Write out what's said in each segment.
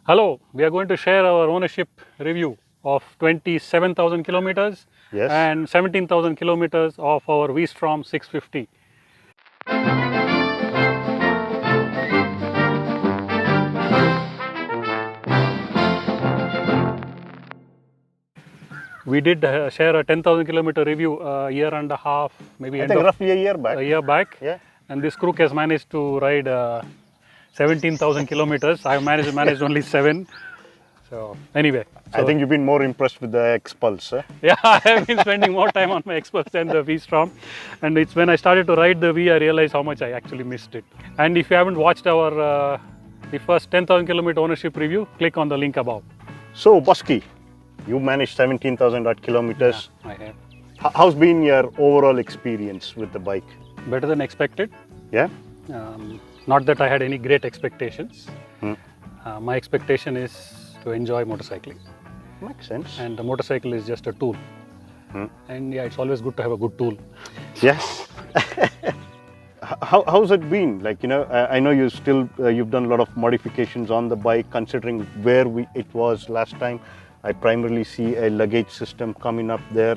Hello, we are going to share our ownership review of 27,000 kilometers Yes. and 17,000 kilometers of our V-Strom 650. We did share a 10,000 kilometer review a year and a half, maybe I think roughly a year back. a year back. Yeah. And this crook has managed to ride 17,000 kilometers. I've managed only 7. So anyway, I think you've been more impressed with the X-Pulse. yeah, I have been spending more time on my X-Pulse than the V-Strom, and it's when I started to ride the V I realized how much I actually missed it. And if you haven't watched our the first 10,000 kilometer ownership review, click on the link above. So, Bosky, you managed 17,000 odd kilometers. I have. How's been your overall experience with the bike? Better than expected. Yeah? Not that I had any great expectations. My expectation is to enjoy motorcycling, Makes sense. and the motorcycle is just a tool. And yeah, it's always good to have a good tool. Yes. How's it been? Like, I know you've done a lot of modifications on the bike, considering where it was last time. I primarily see a luggage system coming up there.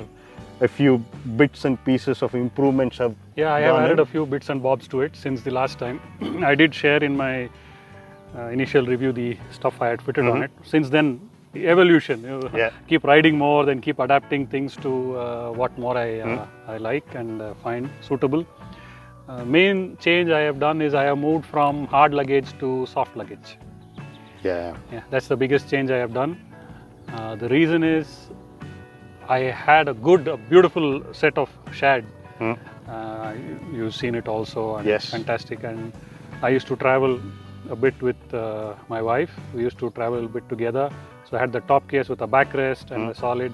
A few bits and pieces of improvements have Yeah, I have gone added in. a few bits and bobs to it since the last time. I did share in my initial review the stuff I had fitted on it. Since then, the evolution. Yeah. Keep riding more, then keep adapting things to what more I like and find suitable. Main change I have done is I have moved from hard luggage to soft luggage. Yeah. Yeah, that's the biggest change I have done. The reason is I had a beautiful set of shad. You've seen it also, and Yes. it's fantastic. And I used to travel a bit with my wife. We used to travel a bit together. So I had the top case with a backrest and a solid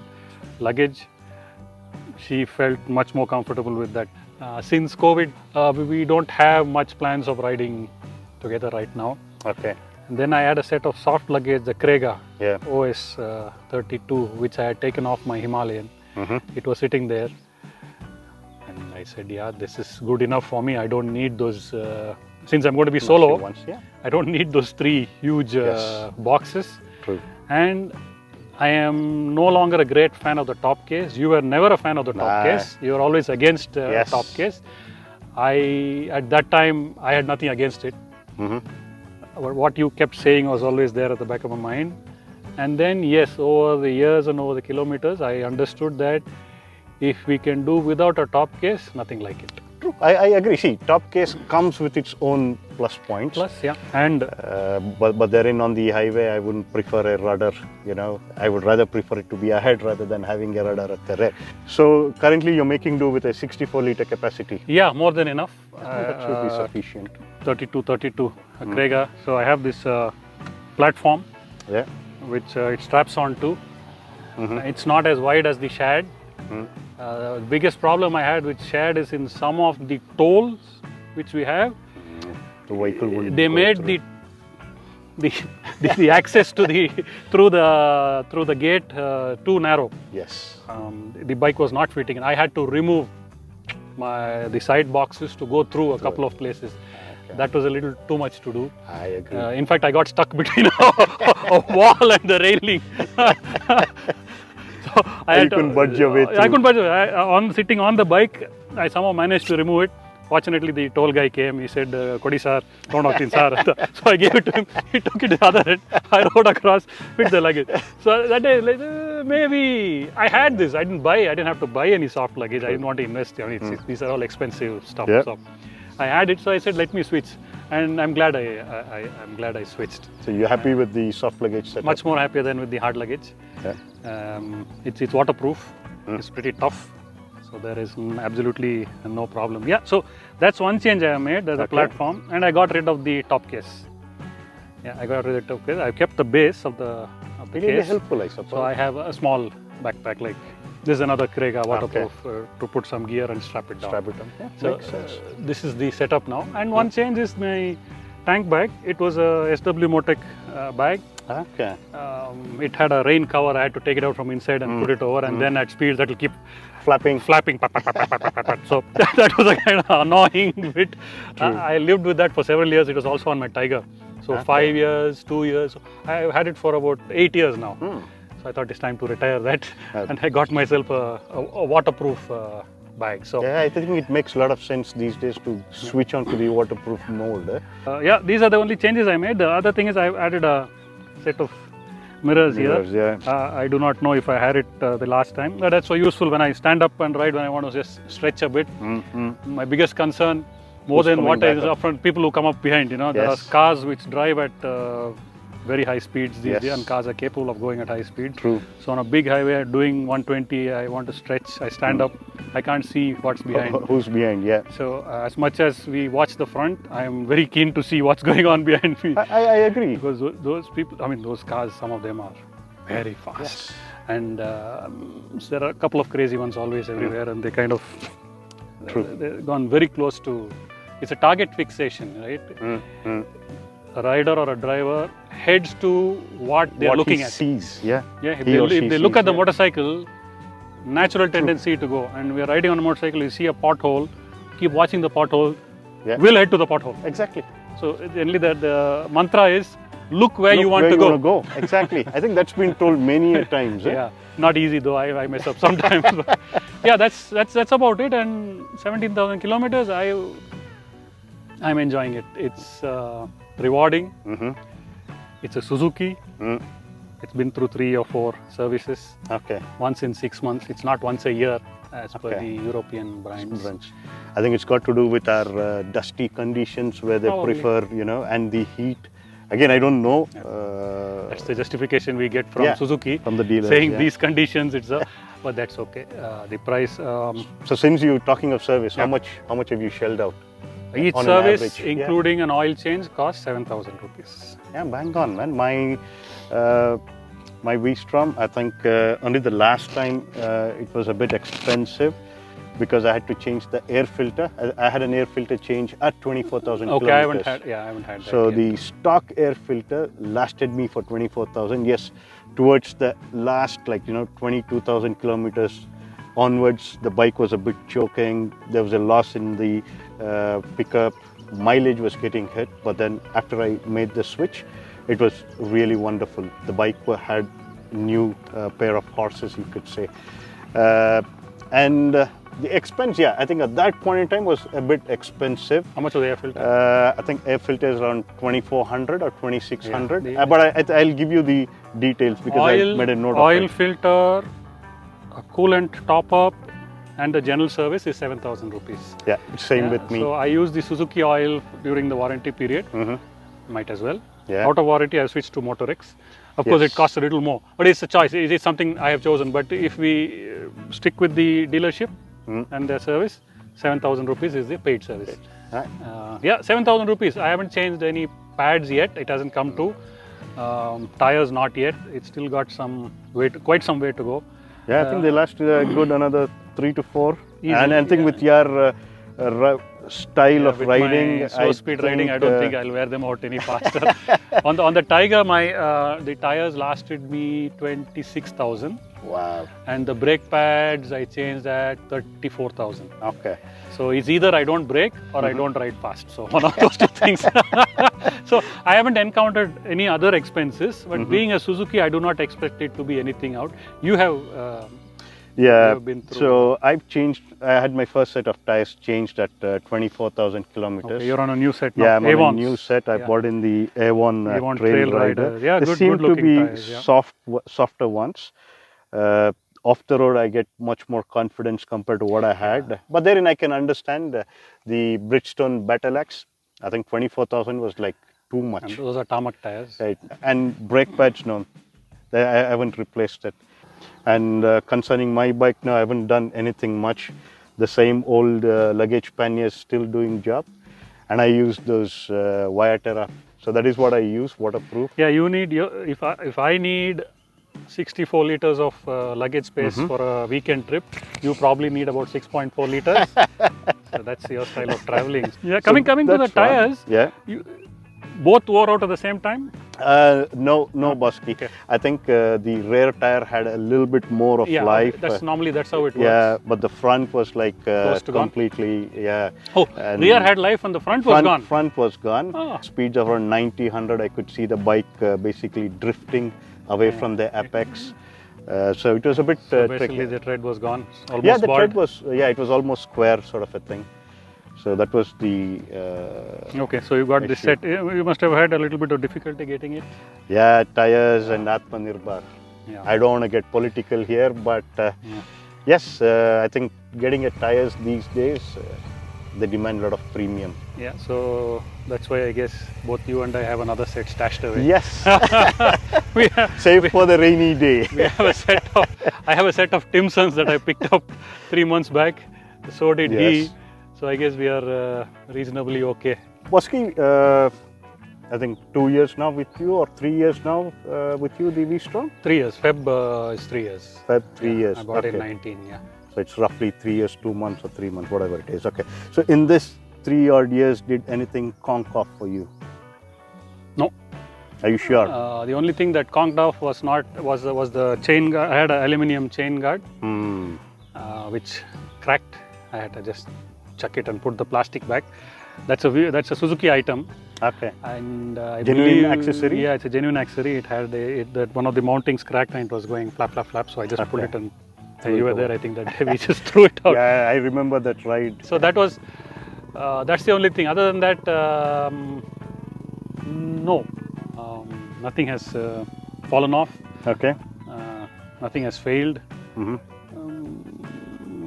luggage. She felt much more comfortable with that. Since COVID, we don't have much plans of riding together right now. Okay. And then I had a set of soft luggage, the Krega Yeah. OS 32, which I had taken off my Himalayan. It was sitting there. And I said, yeah, this is good enough for me. I don't need those, since I'm going to be solo, Once, yeah. I don't need those 3 huge Yes. boxes. True. And I am no longer a great fan of the top case. You were never a fan of the top case. You were always against Yes. top case. At that time, I had nothing against it. What you kept saying was always there at the back of my mind. And then, yes, over the years and over the kilometers, I understood that if we can do without a top case, nothing like it. True. I agree. See, top case comes with its own plus points. Plus, yeah. And But therein on the highway, I wouldn't prefer a rudder. I would rather prefer it to be ahead rather than having a rudder at the rear. So currently, you're making do with a 64-liter capacity. yeah, more than enough. That should be sufficient. 32 Krega. So I have this platform Yeah. which it straps onto. It's not as wide as the shad. The biggest problem I had with shad is in some of the tolls which we have, The vehicle wouldn't they go made through. the access to through the gate too narrow. Yes. The bike was not fitting, and I had to remove the side boxes to go through a couple of places. Okay. That was a little too much to do. I agree. In fact, I got stuck between a wall and the railing. So You couldn't budge your way I through. couldn't budge. Sitting on the bike, I somehow managed to remove it. Fortunately, the toll guy came. He said, Kodi sir, don't knock in sir. So I gave it to him. He took it to the other end. I rode across, fit the luggage. So that day, maybe I had this. I didn't have to buy any soft luggage. I didn't want to invest. I mean, these are all expensive stuff. Yeah. So I had it. So I said, let me switch. And I'm glad I switched. So you're happy with the soft luggage setup? Much more happier than with the hard luggage. Yeah. It's waterproof. It's pretty tough. So there is absolutely no problem. Yeah, so that's one change I have made. There's a platform, and I got rid of the top case. Yeah, I got rid of the top case. I kept the base of the Really case. helpful, I suppose. So I have a small backpack like this is another Krega waterproof to put some gear and strap it down. Strap it on. Yeah, So makes sense. this is the setup now. And one change is my tank bag. It was a SW Motec bag. Okay. It had a rain cover. I had to take it out from inside and put it over, and then at speed that will keep Flapping. flapping. So that was a kind of annoying bit. I lived with that for several years. It was also on my Tiger. So 5 years, 2 years. I've had it for about 8 years now. So I thought it's time to retire that, and I got myself a waterproof bag. So yeah, I think it makes a lot of sense these days to switch on to the waterproof mode. yeah, these are the only changes I made. The other thing is I've added a set of mirrors here. Yeah. I do not know if I had it the last time, but that's so useful when I stand up and ride, when I want to just stretch a bit. My biggest concern, more Who's than coming what back is up? up front, people who come up behind, you know, there are Yes. cars which drive at very high speeds these Yes. days, and cars are capable of going at high speed. True. So on a big highway doing 120, I want to stretch, I stand up, I can't see what's behind. Who's behind? Yeah. So as much as we watch the front, I am very keen to see what's going on behind me. I agree. Because those people, I mean, those cars, some of them are very fast. Yes. And there are a couple of crazy ones always everywhere, and they kind of, they've gone very close to, it's a target fixation, right? A rider or a driver heads to what they're What looking he at. sees, yeah. Yeah, if He or they, she if they look sees, at the yeah. motorcycle, natural tendency to go. And we're riding on a motorcycle, you see a pothole, keep watching the pothole, Yeah. we'll head to the pothole. Exactly. So generally the mantra is, look where you Look want where to you go. wanna go. Exactly. I think that's been told many a times. Yeah, not easy though. I mess up sometimes. But yeah, that's about it. And 17,000 kilometers, I'm enjoying it. It's rewarding. It's a Suzuki. It's been through 3 or 4 services. Okay. Once in 6 months. It's not once a year as per Okay. the European brands. I think it's got to do with our dusty conditions where they Probably. prefer, you know, and the heat. Again, I don't know. That's the justification we get from Yeah, Suzuki, from the dealers, saying yeah. these conditions. But that's okay. The price. So since you're talking of service, Yeah. how much have you shelled out? Each on an service, average, yeah. including an oil change, costs 7,000 rupees. Yeah, bang on, man. My V-Strom, I think only the last time it was a bit expensive because I had to change the air filter. I had an air filter change at 24,000 Okay, kilometers. I haven't had that. So yet. the stock air filter lasted me for 24,000. Yes, towards the last, 22,000 kilometers onwards, the bike was a bit choking. There was a loss in the pickup. Mileage was getting hit. But then after I made the switch, it was really wonderful. The bike had new pair of horses, you could say. And the expense, yeah, I think at that point in time was a bit expensive. How much was the air filter? I think air filter is around 2,400 or 2,600. Yeah, But I'll give you the details because I made a note of oil it. filter, a coolant top up, and the general service is 7,000 rupees. Yeah, same with me. So I use the Suzuki oil during the warranty period. Mm-hmm. Might as well. Yeah. Out of warranty, I switched to Motor X. Of course, Yes. it costs a little more, but it's a choice. It is something I have chosen. But if we stick with the dealership and their service, 7,000 rupees is the paid service. Right. Yeah, 7,000 rupees. I haven't changed any pads yet. It hasn't come to. Tires not yet. It's still got some way, quite some way to go. Yeah, I think they last good another 3 to 4. Easily, And I think yeah. with your style of With riding, my slow speed riding, I don't think I'll wear them out any faster. on the Tiger, the tires lasted me 26,000, Wow. and the brake pads I changed at 34,000. Okay. So it's either I don't brake or I don't ride fast. So one of those two things. So I haven't encountered any other expenses, but being a Suzuki, I do not expect it to be anything out. You have. Yeah, You've been through- so I had my first set of tires changed at 24,000 kilometers. Okay, you're on a new set now. Yeah, I'm on a Avons. new set. I Yeah. bought in the Avon Avon Trail Trail Rider. Rider. Yeah, they good- seem to good-looking be tires, yeah. softer ones. Off the road, I get much more confidence compared to what I had. But therein, I can understand the Bridgestone Battle Axe. I think 24,000 was like too And much. those are tarmac tires. Right. And brake pads, no, I haven't replaced it. And concerning my bike, no, I haven't done anything much. The same old luggage panniers still doing job, and I use those Viaterra. So that is what I use, waterproof. Yeah, you need if I need 64 liters of luggage space for a weekend trip, you probably need about 6.4 liters. So that's your style of traveling. Yeah, coming to the that's fine. tires. Yeah. You, both wore out at the same time. No, Bosky. Okay. I think the rear tire had a little bit more of life. That's normally that's how it works. Yeah, but the front was like Close to gone? completely, yeah. Oh, And rear had life and the front was gone. Front was gone. Oh. Speeds of around 90, 100. I could see the bike basically drifting away from the apex. So it was a bit Basically, tricky. the tread was gone. Almost Yeah, the bald. tread was, it was almost square sort of a thing. So that was the Okay, so you got this issue. set. You must have had a little bit of difficulty getting it. Yeah, tires and Atmanirbhar. Yeah. I don't want to get political here, but yes, I think getting a tires these days, they demand a lot of premium. Yeah, so that's why I guess both you and I have another set stashed away. Yes, we have, save for the rainy day. we have a set of. I have a set of Timsons that I picked up 3 months back. So did he. Yes. So I guess we are reasonably okay. Bosky, I think 2 years now with you, or 3 years now with you, the V-Strom? 3 years. Feb is 3 years. Feb, 3 years. I bought in Okay. 19. Yeah. So it's roughly 3 years, 2 months or 3 months, whatever it is. Okay. So in this 3 odd years, did anything conk off for you? No. Are you sure? The only thing that conked off was the chain guard. I had an aluminium chain guard, which cracked. I had to just chuck it and put the plastic back. That's a Suzuki item. Okay. And I Genuine believe, accessory? Yeah, it's a genuine accessory. It had that one of the mountings cracked and it was going flap, flap, flap. So I just pulled it and you were there. I think that day we just threw it out. Yeah, I remember that ride. So that was that's the only thing. Other than that, no, nothing has fallen off. Okay. Nothing has failed. Mm-hmm.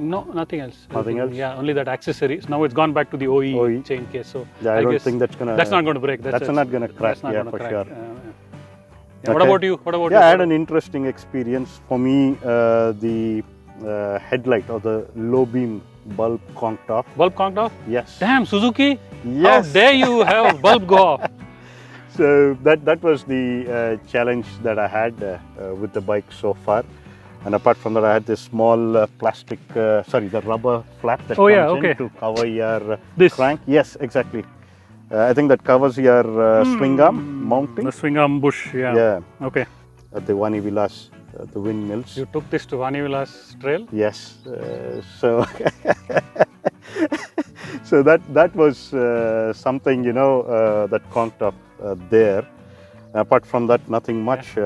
No, nothing else. Nothing else? Yeah, only that accessories. Now it's gone back to the OE chain case. So Yeah, I don't think that's gonna. That's not going to break. That's not gonna crack. That's not Yeah, gonna for crack. sure. Yeah. What about you? What about Yeah, you? I had an interesting experience. For me, the headlight or the low beam bulb conked off. Bulb conked off? Yes. Damn, Suzuki! Yes. How dare you have bulb go off? So that was the challenge that I had with the bike so far. And apart from that, I had this small plastic, the rubber flap that comes in to cover your crank. Yes, exactly. I think that covers your swing arm mounting. The swing arm bush, yeah. Yeah. Okay. At the Vani Vilas, the windmills. You took this to Vani Vilas trail? Yes. So so that was something, that conked up there. Apart from that, nothing much.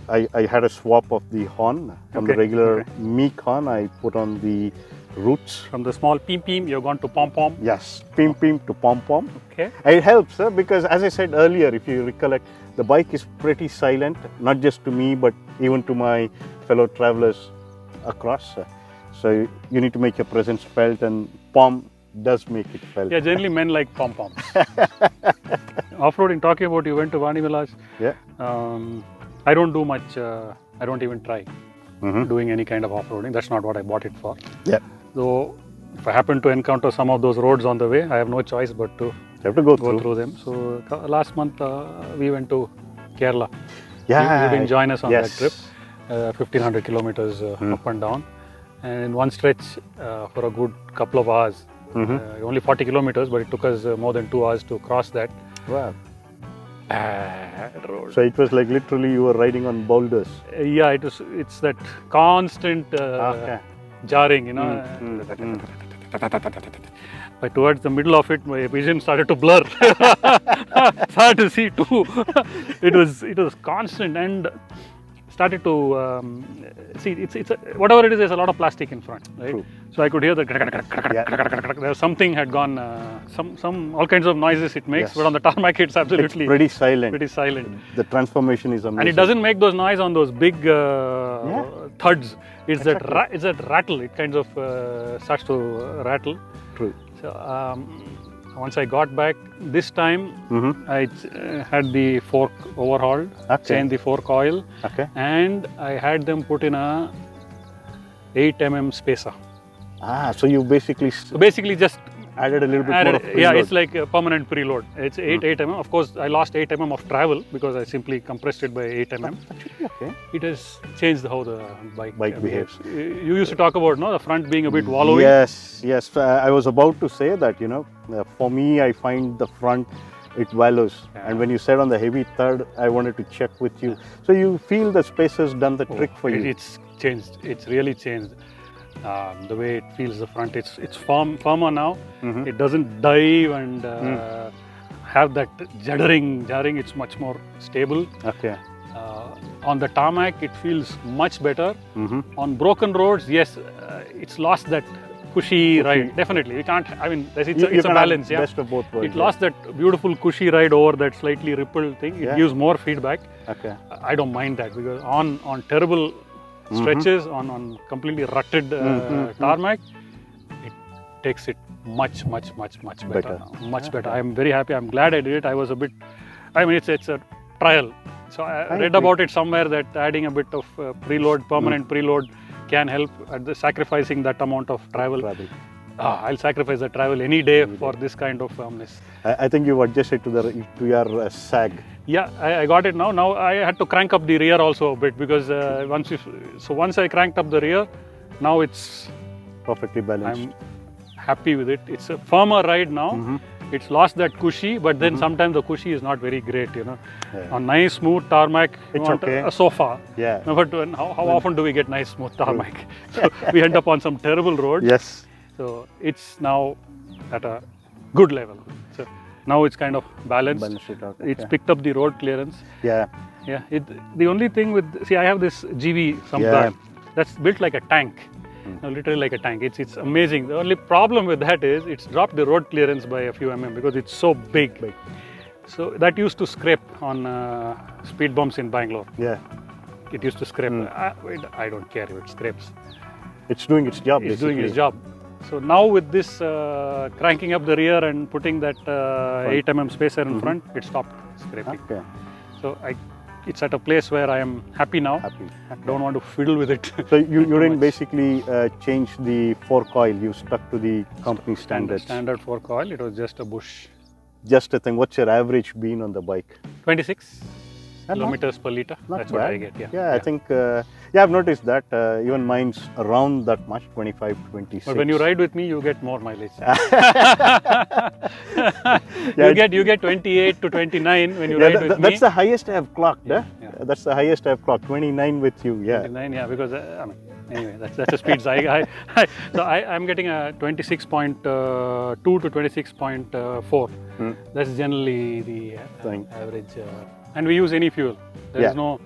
I had a swap of the horn from the regular meek horn. I put on the roots. From the small peem, you've gone to pom-pom? Yes, peem to pom-pom. Okay. It helps because as I said earlier, if you recollect, the bike is pretty silent, not just to me, but even to my fellow travelers across. So you need to make your presence felt, and pom does make it felt. Yeah, generally men like pom-poms. Off-roading, talking about you went to Vani Vilas. Yeah. I don't do much, I don't even try doing any kind of off-roading. That's not what I bought it for. Yeah. So if I happen to encounter some of those roads on the way, I have no choice but to You have to go through them. So last month we went to Kerala. Yeah. You didn't join us on that Yes. trip. 1500 kilometers up and down. And in one stretch for a good couple of hours, only 40 kilometers, but it took us more than 2 hours to cross that. Wow. Bad road. So it was like literally you were riding on boulders. Yeah, it's that constant jarring, But towards the middle of it, my vision started to blur. It's hard to see too. It was constant and started to see. It's whatever it is. There's a lot of plastic in front, right? True. So I could hear the there's something had gone. Some all kinds of noises it makes, but on the tarmac it's absolutely It's pretty silent. pretty silent. The transformation is amazing. And it doesn't make those noise on those big thuds. It's that rattle. It kind of starts to rattle. True. So once I got back, this time I had the fork overhauled, changed the fork oil, and I had them put in a 8 mm spacer. So you basically Just added a little bit more of preload. Yeah, it's like a permanent preload. It's 8 mm. Of course, I lost 8 mm of travel because I simply compressed it by 8 mm. Okay. It has changed how the bike behaves. You used to talk about the front being a bit wallowy. Yes. I was about to say that, for me, I find the front It wallows. Yeah. And when you said on the heavy third, I wanted to check with you. So you feel the space has done the trick for you? It's changed. It's really changed. The way it feels the front, it's firmer now. It doesn't dive and have that jarring. It's much more stable. Okay. On the tarmac, it feels much better. On broken roads, yes, it's lost that cushy ride. Definitely, we can't. I mean, it's a balance. Yeah, best of both worlds. It lost that beautiful cushy ride over that slightly rippled thing. It gives more feedback. Okay. I don't mind that because on terrible stretches, on completely rutted tarmac, it takes it much better. Much better. I'm very happy. I'm glad I did it. I was a bit. I mean, it's a trial. So I read about it somewhere that adding a bit of preload, permanent preload, can help at sacrificing that amount of travel. I'll sacrifice the travel any day for this kind of firmness. I think you adjusted to your sag. Yeah, I got it now. Now I had to crank up the rear also a bit because once I cranked up the rear, now it's perfectly balanced. I'm happy with it. It's a firmer ride now. It's lost that cushy, but then sometimes the cushy is not very great, you know. Yeah. On nice smooth tarmac, you It's want okay. a sofa. Yeah. No, but how often do we get nice smooth tarmac? So we end up on some terrible roads. Yes. So it's now at a good level. So now it's kind of balanced. Balance it out. It's Okay. picked up the road clearance. Yeah. Yeah. The only thing I have this GV sometime that's built like a tank. No, literally like a tank. It's amazing. The only problem with that is it's dropped the road clearance by a few because it's so big. So that used to scrape on speed bumps in Bangalore. Yeah. It used to scrape. I don't care if it scrapes. It's doing its job. It's doing its job. So now with this cranking up the rear and putting that 8 mm spacer in front, it stopped scraping. Okay. So it's at a place where I am happy now. Happy. Don't want to fiddle with it. So you didn't basically change the fork oil. You stuck to the company standards. Standard fork oil. It was just a bush. Just a thing. What's your average been on the bike? 26 kilometers per liter. Not That's bad. what I get. Yeah, I think. I've noticed that even mine's around that much, 25, 26. But when you ride with me, you get more mileage. Yeah, you get 28 to 29 when you ride with me. That's the highest I've clocked. Yeah. That's the highest I've clocked. 29 with you. Yeah. 29, yeah, because I mean, anyway, that's the speeds so I'm getting a 26.2 to 26.4. That's generally the average. And we use any fuel. There is no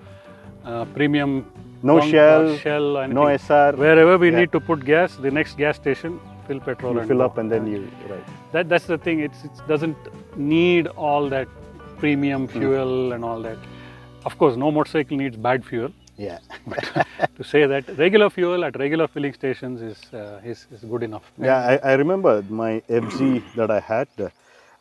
premium. No Shell, anything. no SR. Wherever we need to put gas, the next gas station, fill petrol You and fill go. up and then you right. That's the thing. It doesn't need all that premium fuel and all that. Of course, no motorcycle needs bad fuel. Yeah. But to say that regular fuel at regular filling stations is good enough. Yeah, I remember my FZ that I had,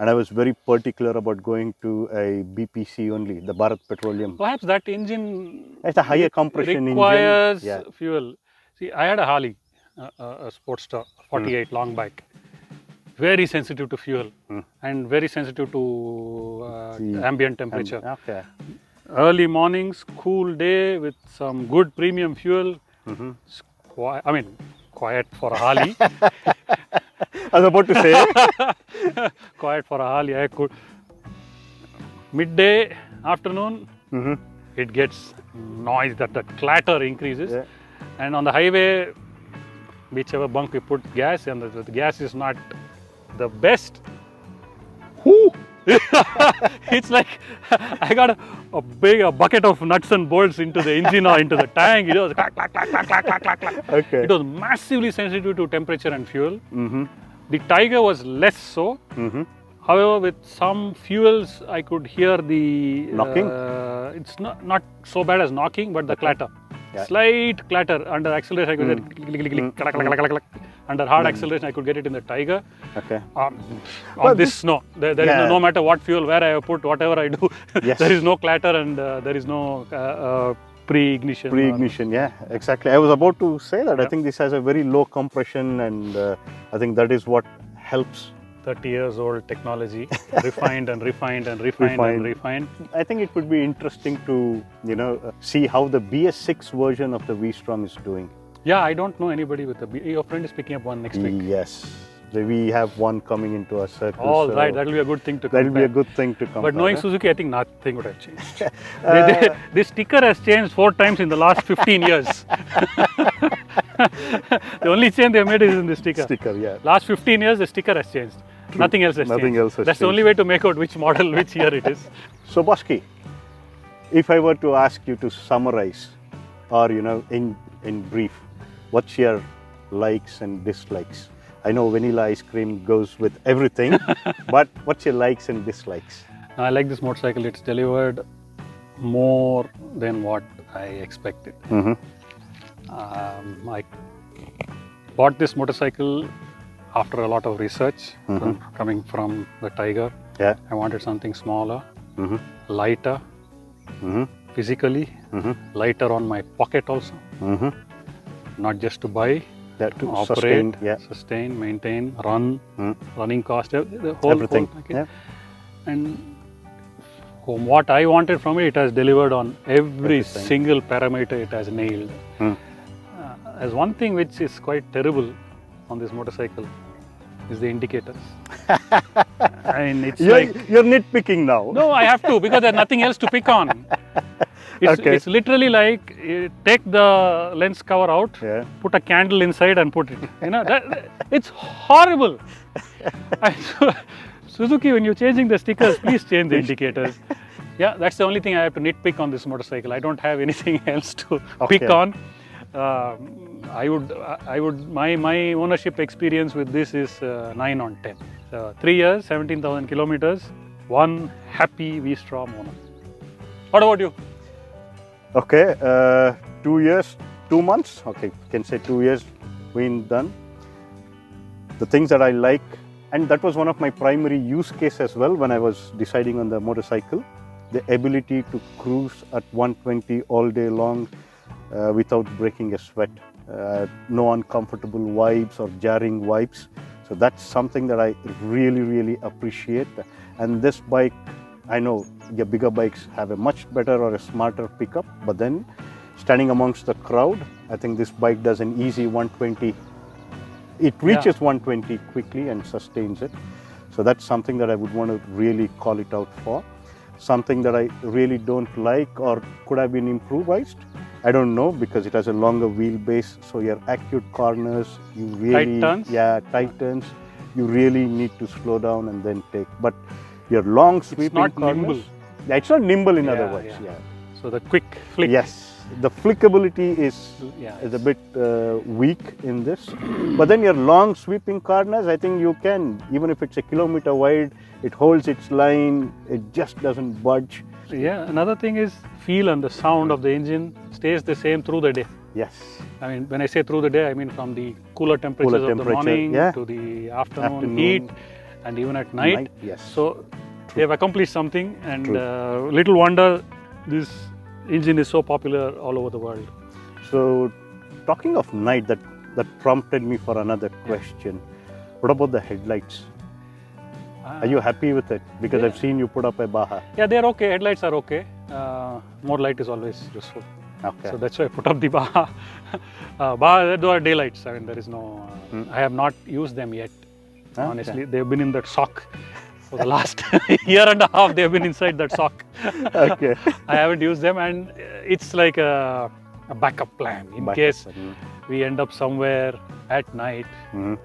and I was very particular about going to a BPC only, the Bharat Petroleum. Perhaps that engine It's a higher compression requires engine. Yeah. fuel. See, I had a Harley, a Sportster 48 long bike. Very sensitive to fuel and very sensitive to ambient temperature. Okay. Early mornings, cool day with some good premium fuel. It's quiet for a Harley. I was about to say. Quiet for a Harley. I could. Midday, afternoon, it gets noise. That clatter increases. Yeah. And on the highway, whichever bunk we put gas, and the gas is not the best. Whoo! It's like I got a big bucket of nuts and bolts into the engine or into the tank. It was clack, clack, clack, clack, clack, clack, clack, clack. Okay. It was massively sensitive to temperature and fuel. The Tiger was less so. However, with some fuels, I could hear the knocking. It's not so bad as knocking, but the clatter. Yeah. Slight clatter under acceleration. I could get click, click, click, clack, clack, clack, clack, clack. Under hard acceleration, I could get it in the Tiger. Okay. On this, no. There is no matter what fuel, where I put, whatever I do, there is no clatter and there is no pre-ignition. Pre-ignition, yeah, exactly. I was about to say that. I think this has a very low compression, and I think that is what helps. 30 years old technology, refined and refined and refined and refined. I think it would be interesting to, see how the BS6 version of the V-Strom is doing. Yeah, I don't know anybody with a your friend is picking up one next week. Yes. We have one coming into our circle. All so right, that will be a good thing to That will be a compare. good thing to compare. But knowing huh? Suzuki, I think nothing would have changed. This sticker has changed 4 times in the last 15 years. The only change they made is in the sticker. Sticker, yeah. Last 15 years, the sticker has changed. Nothing else has Nothing changed. else has That's the only way to make out which model, which year it is. So, Bosky, if I were to ask you to summarize, or in brief, what's your likes and dislikes? I know vanilla ice cream goes with everything, but what's your likes and dislikes? I like this motorcycle. It's delivered more than what I expected. Mm-hmm. I bought this motorcycle after a lot of research, coming from the Tiger. Yeah. I wanted something smaller, Mm-hmm. lighter, Mm-hmm. physically, Mm-hmm. lighter on my pocket also, Mm-hmm. not just to buy, That to operate, sustain, sustain, maintain, run, Mm. running cost, the whole everything. package. Yeah. And from what I wanted from it, it has delivered on every Everything. single parameter. It has nailed. Mm. As one thing which is quite terrible on this motorcycle is the indicators. I mean, it's You're nitpicking now. no, I have to because there's nothing else to pick on. It's literally like you take the lens cover out, Yeah. put a candle inside and put it. It's horrible. Suzuki, when you're changing the stickers, please change the indicators. Yeah, that's the only thing I have to nitpick on this motorcycle. I don't have anything else to pick Okay. on. My ownership experience with this is 9 on 10. 3 years, 17,000 kilometers, one happy V-Strom owner. What about you? Okay, 2 years, 2 months. Okay, you can say 2 years been done. The things that I like, and that was one of my primary use case as well when I was deciding on the motorcycle, the ability to cruise at 120 all day long without breaking a sweat. No uncomfortable vibes or jarring vibes. So that's something that I really, really appreciate. And this bike, I know your bigger bikes have a much better or a smarter pickup, but then standing amongst the crowd, I think this bike does an easy 120. It reaches 120 quickly and sustains it. So that's something that I would want to really call it out for. Something that I really don't like or could have been improvised, I don't know, because it has a longer wheelbase. So your acute corners, you really, Tight turns? yeah, tight turns, you really need to slow down and then take. But your long sweeping not corners, nimble. yeah, it's not nimble in other Yeah, words. yeah. Yeah. So the quick flick. Yes, the flickability is Yeah, a bit weak in this. But then your long sweeping corners, I think you can, even if it's a kilometer wide, it holds its line, it just doesn't budge. Yeah, another thing is feel and the sound of the engine stays the same through the day. Yes. I mean, when I say through the day, I mean from the cooler temperatures of the temperature, morning yeah. to the afternoon Afternoon. heat and even at night. Yes. So they have accomplished something, and little wonder this engine is so popular all over the world. So talking of night, that prompted me for another question. What about the headlights? Are you happy with it? Because I've seen you put up a Baja. Yeah, they're okay. Headlights are okay. More light is always useful. Okay. So that's why I put up the Baja. Baja, those are daylights. I mean, there is no. I have not used them yet. Okay. Honestly, they've been in that sock for the last year and a half. They've been inside that sock. Okay. I haven't used them, and it's like a backup plan in case we end up somewhere at night. Mm-hmm.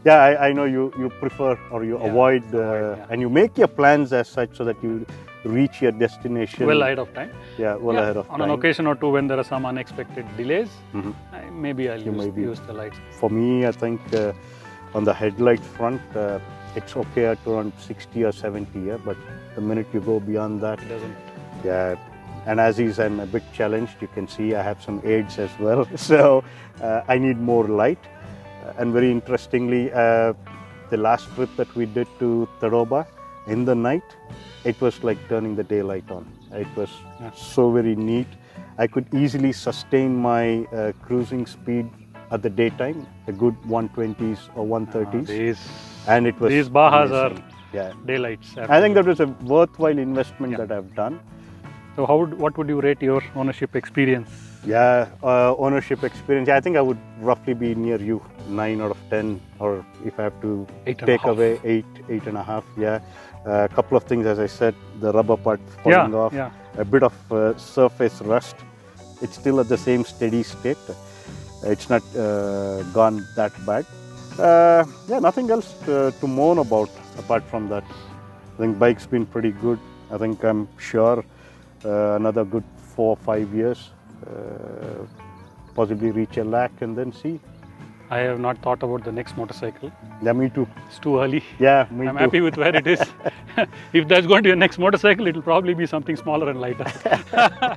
Yeah, I know you prefer or you avoid, and you make your plans as such so that you reach your destination well ahead of time. Yeah, well ahead of time. On an occasion or two when there are some unexpected delays, maybe I'll use the lights. For me, I think on the headlight front, it's okay at around 60 or 70, yeah, but the minute you go beyond that, It doesn't. yeah. And as is, I'm a bit challenged. You can see I have some aids as well, so I need more light. And very interestingly, the last trip that we did to Tadoba, in the night, it was like turning the daylight on. It was so very neat. I could easily sustain my cruising speed at the daytime, a good 120s or 130s. And it was these Bahas amazing. are daylights. I think that was a worthwhile investment that I've done. So what would you rate your ownership experience? Yeah, ownership experience. I think I would roughly be near you, 9 out of 10, or if I have to 8.5. take away 8.5. Yeah, a couple of things, as I said, the rubber part falling off, yeah. a bit of surface rust. It's still at the same steady state. It's not gone that bad. Yeah, nothing else to moan about apart from that. I think bike's been pretty good. I think I'm sure another good 4 or 5 years, possibly reach a lakh and then see. I have not thought about the next motorcycle. Yeah, me too. It's too early. Yeah, me I'm too. happy with where it is. If there's going to be a next motorcycle, it will probably be something smaller and lighter. Yeah,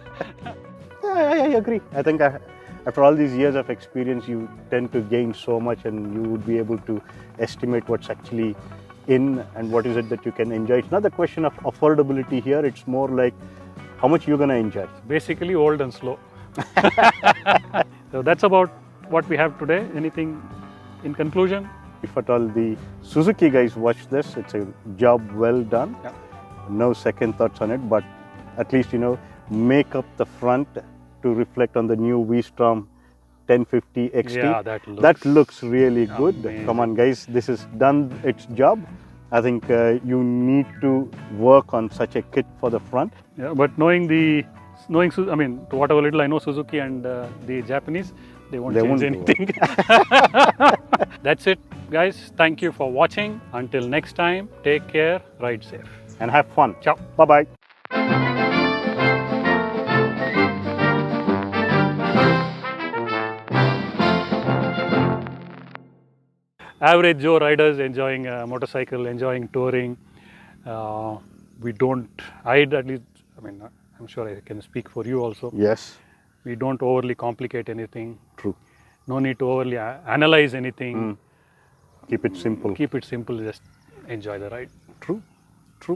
I agree. I think after all these years of experience, you tend to gain so much, and you would be able to estimate what's actually in and what is it that you can enjoy. It's not the question of affordability here. It's more like how much you're going to enjoy. Basically old and slow. So that's about what we have today. Anything in conclusion? If at all the Suzuki guys watch this, it's a job well done. Yeah. No second thoughts on it, but at least, make up the front to reflect on the new V-Strom 1050 XT. Yeah, that looks really good. amazing. Come on guys, this has done its job. I think you need to work on such a kit for the front. Yeah, but knowing to whatever little I know Suzuki and the Japanese, they won't change do anything. That's it, guys. Thank you for watching. Until next time, take care, ride safe. And have fun. Ciao. Bye-bye. Average Joe riders enjoying a motorcycle, enjoying touring. I'm sure I can speak for you also. Yes. We don't overly complicate anything. True. No need to overly analyze anything. Keep it simple. Keep it simple, just enjoy the ride. True.